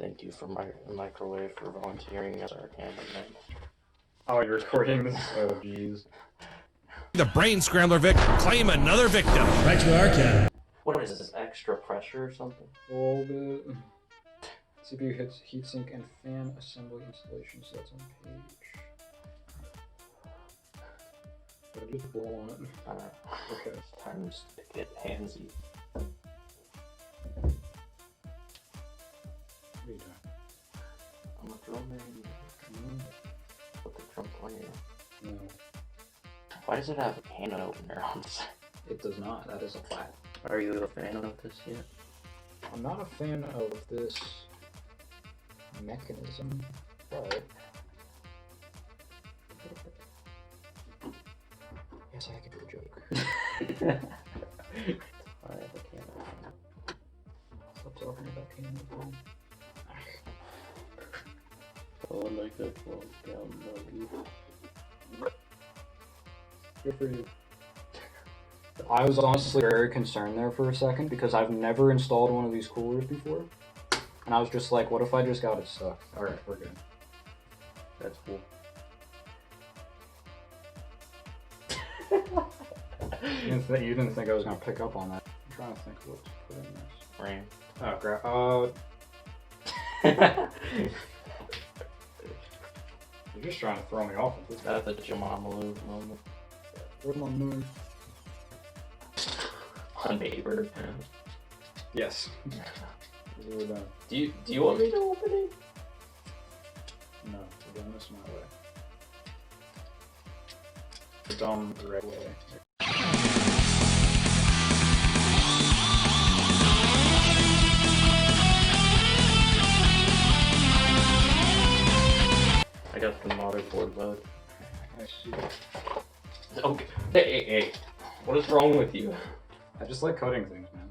thank you for my microwave for volunteering as our cameraman. Oh, you're recording this? Oh, jeez. The Brain Scrambler claim another victim. Right to our camp. What is this, extra pressure or something? A little bit. CPU hits heatsink and fan assembly installation, so that's on page. But just blow on it. Okay. It's time to get handsy. What are you doing? I'm a drummer. Put the drum player. No. Why does it have a can opener on it? It does not. That is a flat. Are you a fan of this yet? I'm not a fan of this mechanism, but yes, I could do a joke. I have a can opener. Stop talking about can opener. Oh, like that falls down the roof. Good for you. I was honestly very concerned there for a second because I've never installed one of these coolers before. And I was just like, what if I just got it stuck? Alright, we're good. That's cool. You didn't think I was going to pick up on that. I'm trying to think of what to put in this. Rain. Oh, crap. You're just trying to throw me off with this. That's a Jamamalu moment. Where's my moon? A neighbor. Yes. We're done. Do you want me to open it? No, we're doing this my way. The dumb red way. I got the motherboard load. I see. Okay. Hey. What is wrong with you? I just like cutting things, man.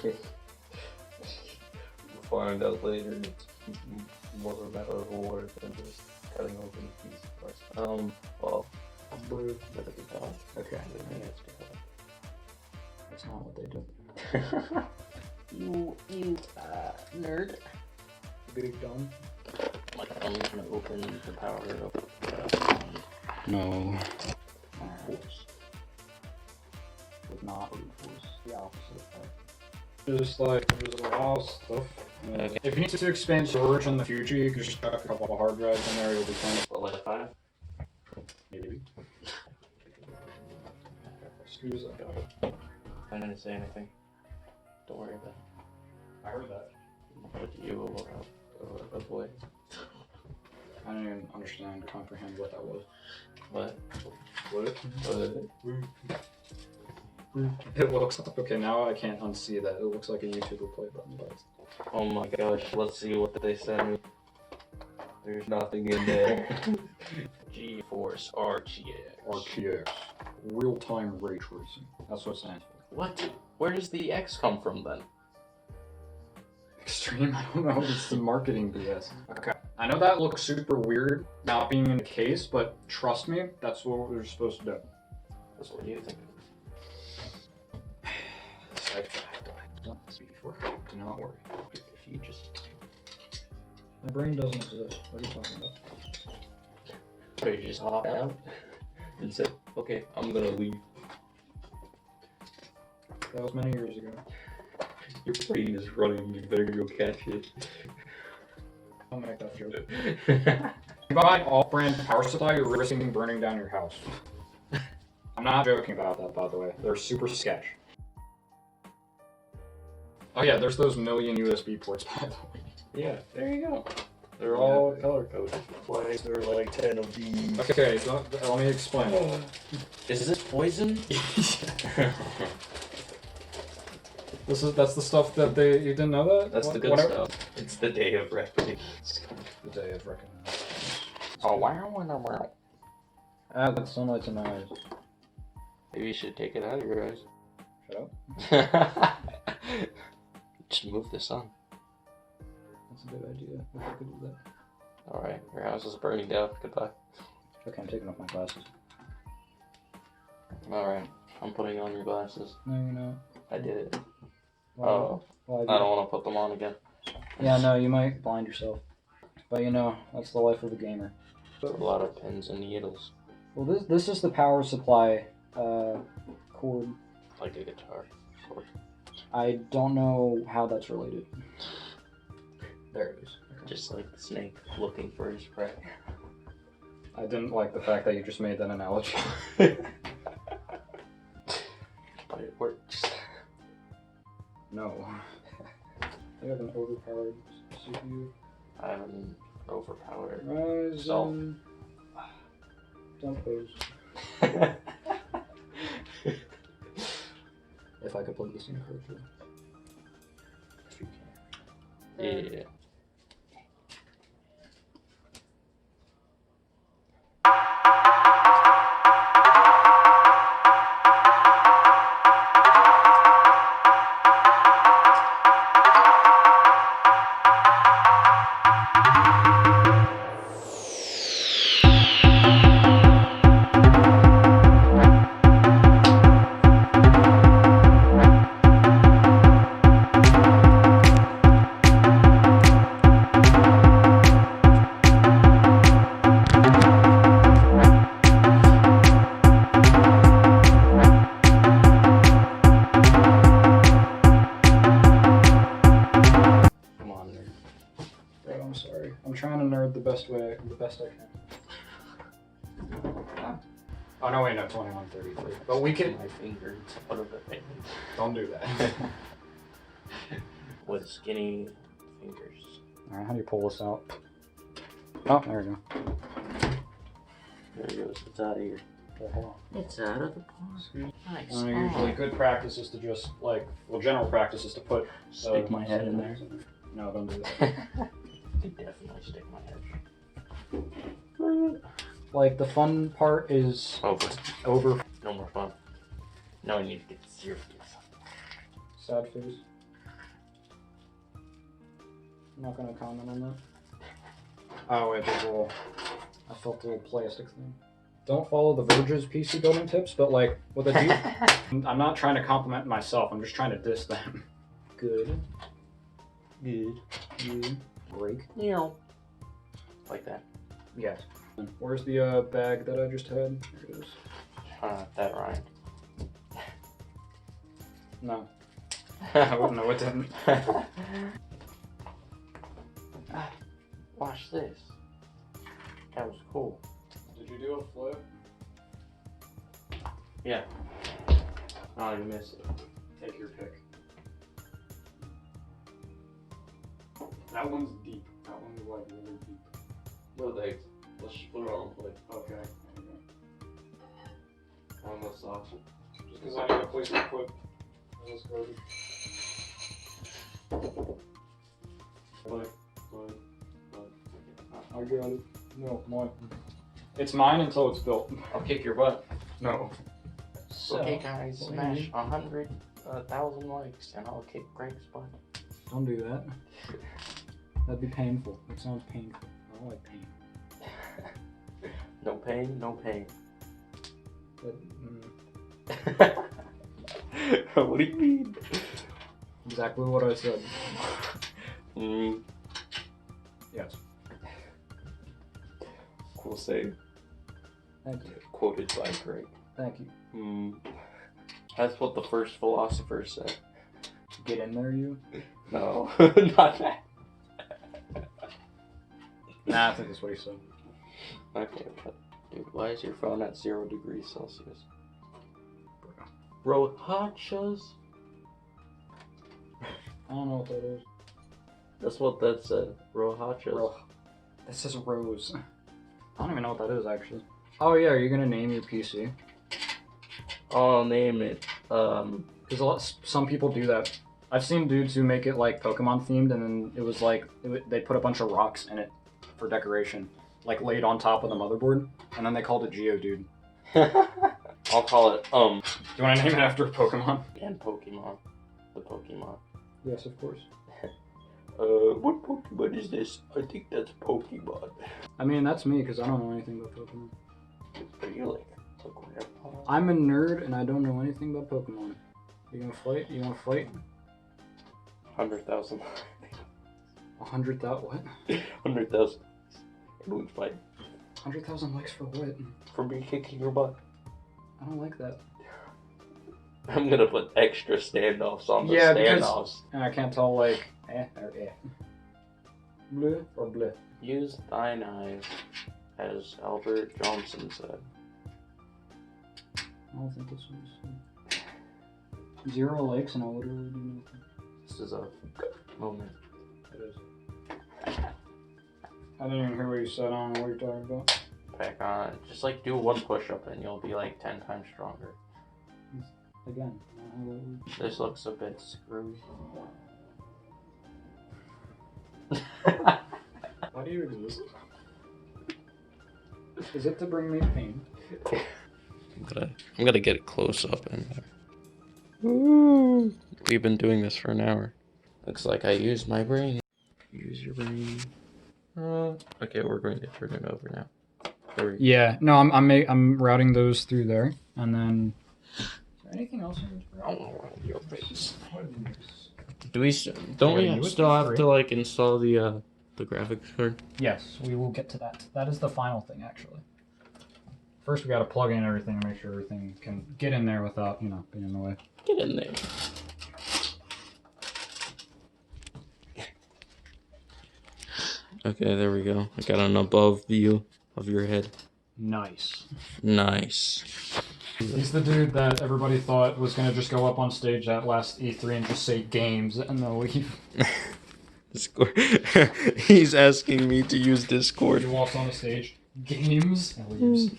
We'll find out later it's more of a matter of work than just cutting open a piece of parts. Well, let it be done. Okay. That's not what they do. you nerd. Big dumb. Like, I'm gonna open the power up. No. Force. Would not brute force. The opposite effect. Just like, there's a lot of stuff. Okay. If you need to expand storage in the future, you can just chuck a couple of hard drives in there, you'll be fine. What, like 5? Maybe. Excuse me. I didn't say anything. Don't worry about it. I heard that. But you avoid. I didn't even understand, comprehend what that was. What? What? What? It looks like, okay, now I can't unsee that. It looks like a YouTube play button, but Oh my gosh, let's see what they sent me. There's nothing in there. GeForce RTX. RTX. Real-time ray tracing. That's what it stands for. What? Where does the X come from then? Extreme? I don't know. It's the marketing BS. Okay. I know that looks super weird, not being in the case, but trust me, that's what we're supposed to do. That's what you think. I've done this before. Do not worry. If you just... My brain doesn't exist. What are you talking about? So you just hop out and say, okay, I'm gonna leave. That was many years ago. Your brain is running, you better go catch it. Don't make that joke. If you buy an off-brand power supply, you're risking burning down your house. I'm not joking about that, by the way. They're super sketch. Oh yeah, there's those million USB ports, by the way. Yeah, there you go. They're all color-coded. Why is there like 10 of these? Okay, so let me explain. Is this poison? That's the stuff that you didn't know that? That's the good stuff. It's the day of reckoning. The day of reckoning. Oh wow. Ah, that's sunlight in my eyes. Maybe you should take it out of your eyes. Shut up. Just move this on. That's a good idea. If I could do that. Alright, your house is burning down. Goodbye. Okay, I'm taking off my glasses. Alright, I'm putting on your glasses. No, you're not. I did it. Why? Oh, Why I don't want to put them on again. Yeah, no, you might blind yourself. But you know, that's the life of a gamer. A lot of pins and needles. Well, this is the power supply cord. Like a guitar. Cord. I don't know how that's related. There it is. Just like the snake looking for his prey. I didn't like the fact that you just made that analogy. But it works. No. I have an overpowered CPU. I have an overpowered Rise self. Don't pose. If I could play this in correctly. If you can. Yeah. Trying to nerd the best I can. Oh no, wait, no, 2133. But we can. My fingers. What of the thing? Don't do that. With skinny fingers. Alright, how do you pull this out? Oh, there we go. There it goes. It's out of here. Okay, hold on. It's out of the box. Nice. Usually, good practice is to just general practice is to put. Stick my head in there. No, don't do that. I could definitely stick my head. Like, the fun part is over. No more fun. Now I need to get serious. Sad face. I'm not gonna comment on that. Oh wait, there's a little. I felt a little plastic thing. Don't follow the Verge's PC building tips, but like with a deep. I'm not trying to compliment myself. I'm just trying to diss them. Good. Good. Good. Break. Yeah. Like that. Yes. Where's the bag that I just had? Here it is. That rhymed. No. No, it didn't. Watch this. That was cool. Did you do a flip? Yeah. Oh, you missed it. Take your pick. That one's deep. That one's like really deep. No thanks. Let's just put it on play. Okay. On the socks. Just because I need a place to put this garbage. I got it. No, mine. It's mine until it's built. I'll kick your butt. No. So, okay, guys, smash 100,000 likes, and I'll kick Greg's butt. Don't do that. That'd be painful. It sounds painful. I don't like pain. No pain, no pain. But, What do you mean? exactly what I said. Yes. Cool save. Thank you. Quoted by Greg. Thank you. That's what the first philosopher said. Get in there, you? No, not that. Nah, I think that's what he said. Okay, but dude, why is your phone at 0 degrees Celsius? Bro, hotchas? I don't know what that is. That's what that said. Rohachas. That says Rose. I don't even know what that is, actually. Oh yeah, are you gonna name your PC? I'll name it. Because some people do that. I've seen dudes who make it like Pokemon themed, and then it was like they put a bunch of rocks in it for decoration, like laid on top of the motherboard, and then they called it Geodude. I'll call it Do you want to name it after a Pokemon? and Pokemon. The Pokemon. Yes, of course. What Pokemon is this? I think that's Pokemon. I mean, that's me because I don't know anything about Pokemon. Are you like grandpa? I'm a nerd and I don't know anything about Pokemon. You gonna fight? You wanna fight? 100,000. 100,000 what? 100,000. Everyone's fight 100,000 likes for what? for me kicking your butt. I don't like that. I'm gonna put extra standoffs on the Yeah, standoffs. And I can't tell like or eh. Bleh or bleh. Use thine eyes, as Albert Johnson said. I don't think this was 0 likes and I literally do nothing. This is a moment. It is. I didn't even hear what you said. I don't know what you're talking about. Back on. Just like do one push-up and you'll be like 10 times stronger. Again. This looks a bit screwy. Why do you exist? Is it to bring me pain? I'm gonna get it close up in there. Woo! We've been doing this for an hour. Looks like I used my brain. Use your brain. Okay, we're going to turn it over now. Yeah. No, I'm routing those through there, and then. Is there anything else? Your face. Do we still have to like install the graphics card? Yes, we will get to that. That is the final thing, actually. First, we got to plug in everything and make sure everything can get in there without, being in the way. Get in there. Okay, there we go. I got an above view of your head. Nice. Nice. He's the dude that everybody thought was going to just go up on stage at last E3 and just say games and then leave. Discord. He's asking me to use Discord. He walks on the stage, games, and leaves.